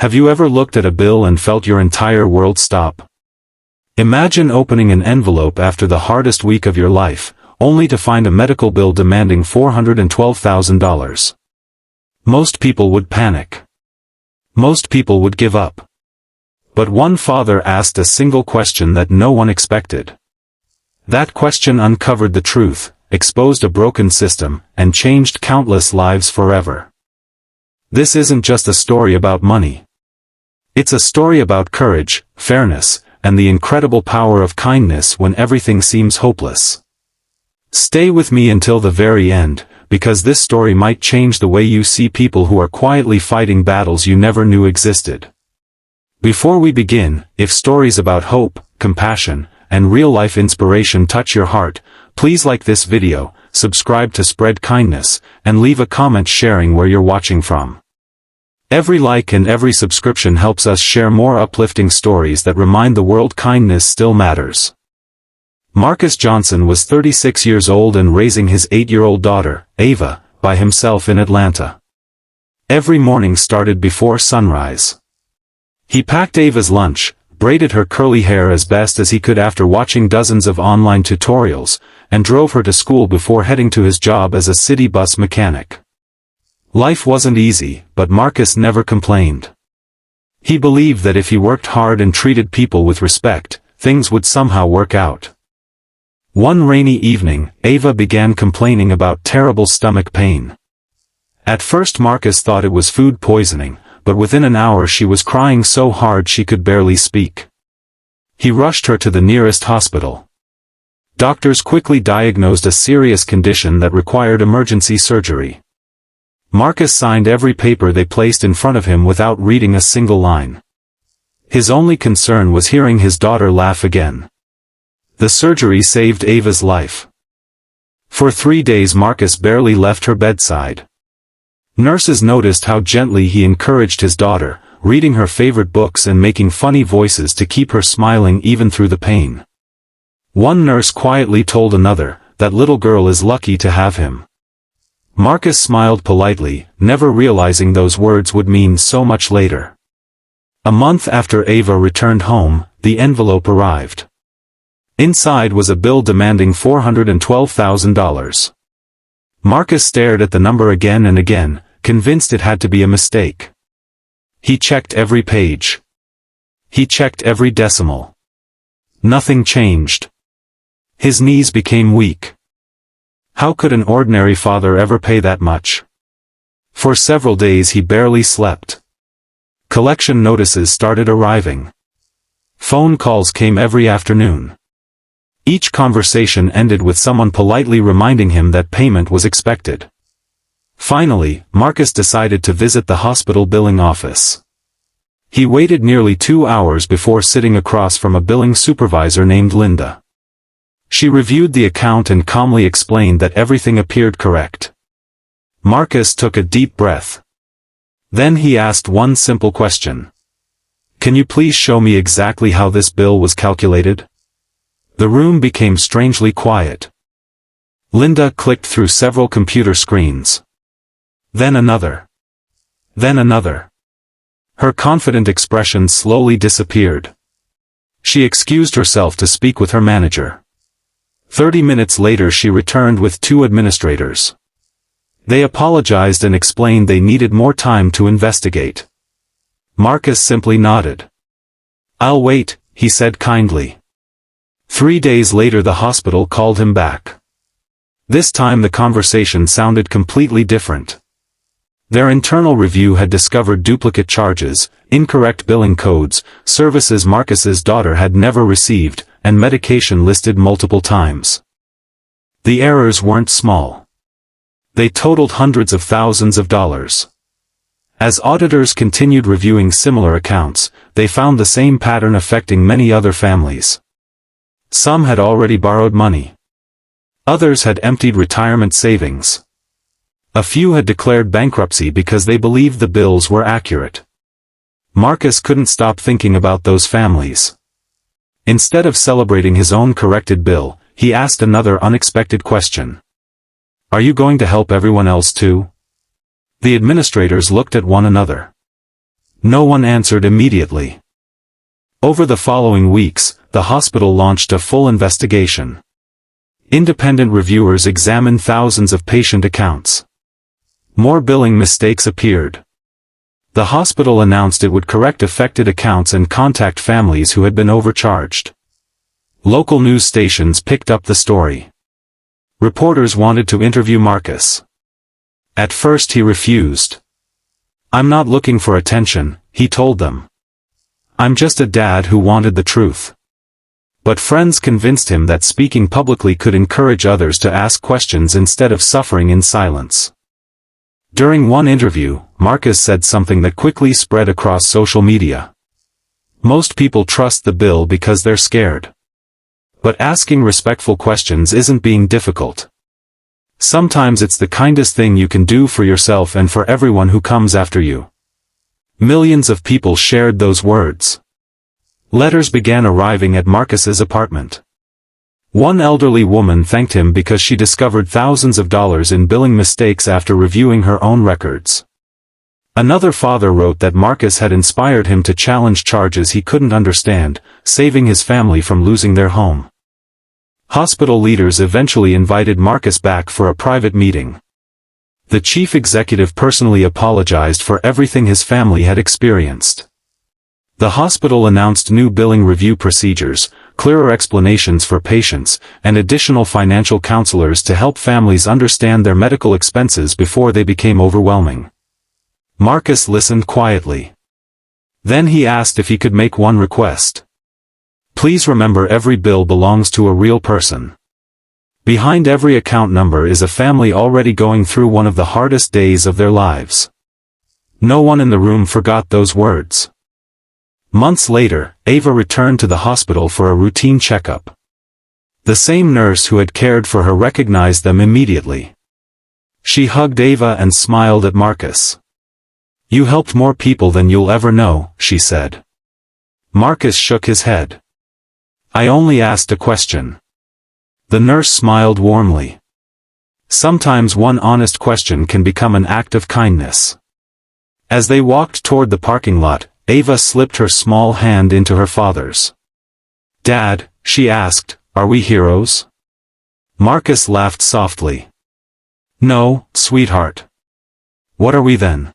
Have you ever looked at a bill and felt your entire world stop? Imagine opening an envelope after the hardest week of your life, only to find a medical bill demanding $412,000. Most people would panic. Most people would give up. But one father asked a single question that no one expected. That question uncovered the truth, exposed a broken system, and changed countless lives forever. This isn't just a story about money. It's a story about courage, fairness, and the incredible power of kindness when everything seems hopeless. Stay with me until the very end, because this story might change the way you see people who are quietly fighting battles you never knew existed. Before we begin, if stories about hope, compassion, and real-life inspiration touch your heart, please like this video, subscribe to spread kindness, and leave a comment sharing where you're watching from. Every like and every subscription helps us share more uplifting stories that remind the world kindness still matters. Marcus Johnson was 36 years old and raising his 8-year-old daughter, Ava, by himself in Atlanta. Every morning started before sunrise. He packed Ava's lunch, braided her curly hair as best as he could after watching dozens of online tutorials, and drove her to school before heading to his job as a city bus mechanic. Life wasn't easy, but Marcus never complained. He believed that if he worked hard and treated people with respect, things would somehow work out. One rainy evening, Ava began complaining about terrible stomach pain. At first Marcus thought it was food poisoning, but within an hour she was crying so hard she could barely speak. He rushed her to the nearest hospital. Doctors quickly diagnosed a serious condition that required emergency surgery. Marcus signed every paper they placed in front of him without reading a single line. His only concern was hearing his daughter laugh again. The surgery saved Ava's life. For 3 days Marcus barely left her bedside. Nurses noticed how gently he encouraged his daughter, reading her favorite books and making funny voices to keep her smiling even through the pain. One nurse quietly told another, "That little girl is lucky to have him." Marcus smiled politely, never realizing those words would mean so much later. A month after Ava returned home, the envelope arrived. Inside was a bill demanding $412,000. Marcus stared at the number again and again, convinced it had to be a mistake. He checked every page. He checked every decimal. Nothing changed. His knees became weak. How could an ordinary father ever pay that much? For several days he barely slept. Collection notices started arriving. Phone calls came every afternoon. Each conversation ended with someone politely reminding him that payment was expected. Finally, Marcus decided to visit the hospital billing office. He waited nearly 2 hours before sitting across from a billing supervisor named Linda. She reviewed the account and calmly explained that everything appeared correct. Marcus took a deep breath. Then he asked one simple question. "Can you please show me exactly how this bill was calculated?" The room became strangely quiet. Linda clicked through several computer screens. Then another. Then another. Her confident expression slowly disappeared. She excused herself to speak with her manager. 30 minutes later she returned with 2 administrators. They apologized and explained they needed more time to investigate. Marcus simply nodded. "I'll wait," he said kindly. 3 days later the hospital called him back. This time the conversation sounded completely different. Their internal review had discovered duplicate charges, incorrect billing codes, services Marcus's daughter had never received, and medication listed multiple times. The errors weren't small. They totaled hundreds of thousands of dollars. As auditors continued reviewing similar accounts, they found the same pattern affecting many other families. Some had already borrowed money. Others had emptied retirement savings. A few had declared bankruptcy because they believed the bills were accurate. Marcus couldn't stop thinking about those families. Instead of celebrating his own corrected bill, he asked another unexpected question. "Are you going to help everyone else too?" The administrators looked at one another. No one answered immediately. Over the following weeks, the hospital launched a full investigation. Independent reviewers examined thousands of patient accounts. More billing mistakes appeared. The hospital announced it would correct affected accounts and contact families who had been overcharged. Local news stations picked up the story. Reporters wanted to interview Marcus. At first he refused. "I'm not looking for attention," he told them. "I'm just a dad who wanted the truth." But friends convinced him that speaking publicly could encourage others to ask questions instead of suffering in silence. During one interview, Marcus said something that quickly spread across social media. "Most people trust the bill because they're scared. But asking respectful questions isn't being difficult. Sometimes it's the kindest thing you can do for yourself and for everyone who comes after you." Millions of people shared those words. Letters began arriving at Marcus's apartment. One elderly woman thanked him because she discovered thousands of dollars in billing mistakes after reviewing her own records. Another father wrote that Marcus had inspired him to challenge charges he couldn't understand, saving his family from losing their home. Hospital leaders eventually invited Marcus back for a private meeting. The chief executive personally apologized for everything his family had experienced. The hospital announced new billing review procedures, clearer explanations for patients, and additional financial counselors to help families understand their medical expenses before they became overwhelming. Marcus listened quietly. Then he asked if he could make one request. "Please remember, every bill belongs to a real person. Behind every account number is a family already going through one of the hardest days of their lives." No one in the room forgot those words. Months later, Ava returned to the hospital for a routine checkup. The same nurse who had cared for her recognized them immediately. She hugged Ava and smiled at Marcus. "You helped more people than you'll ever know," she said. Marcus shook his head. "I only asked a question." The nurse smiled warmly. Sometimes one honest question can become an act of kindness. As they walked toward the parking lot, Ava slipped her small hand into her father's. "Dad," she asked, "are we heroes?" Marcus laughed softly. "No, sweetheart." "What are we then?"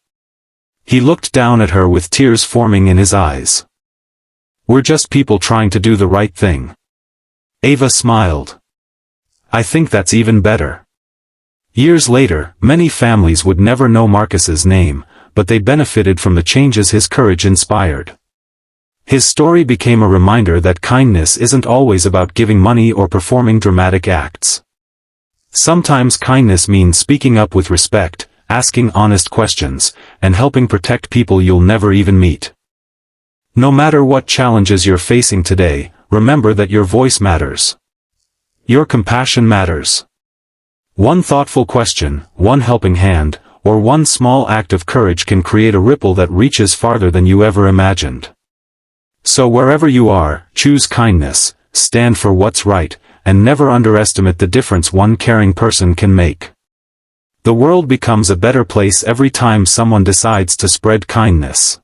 He looked down at her with tears forming in his eyes. "We're just people trying to do the right thing." Ava smiled. "I think that's even better." Years later, many families would never know Marcus's name, but they benefited from the changes his courage inspired. His story became a reminder that kindness isn't always about giving money or performing dramatic acts. Sometimes kindness means speaking up with respect, asking honest questions, and helping protect people you'll never even meet. No matter what challenges you're facing today, remember that your voice matters. Your compassion matters. One thoughtful question, one helping hand, or one small act of courage can create a ripple that reaches farther than you ever imagined. So wherever you are, choose kindness, stand for what's right, and never underestimate the difference one caring person can make. The world becomes a better place every time someone decides to spread kindness.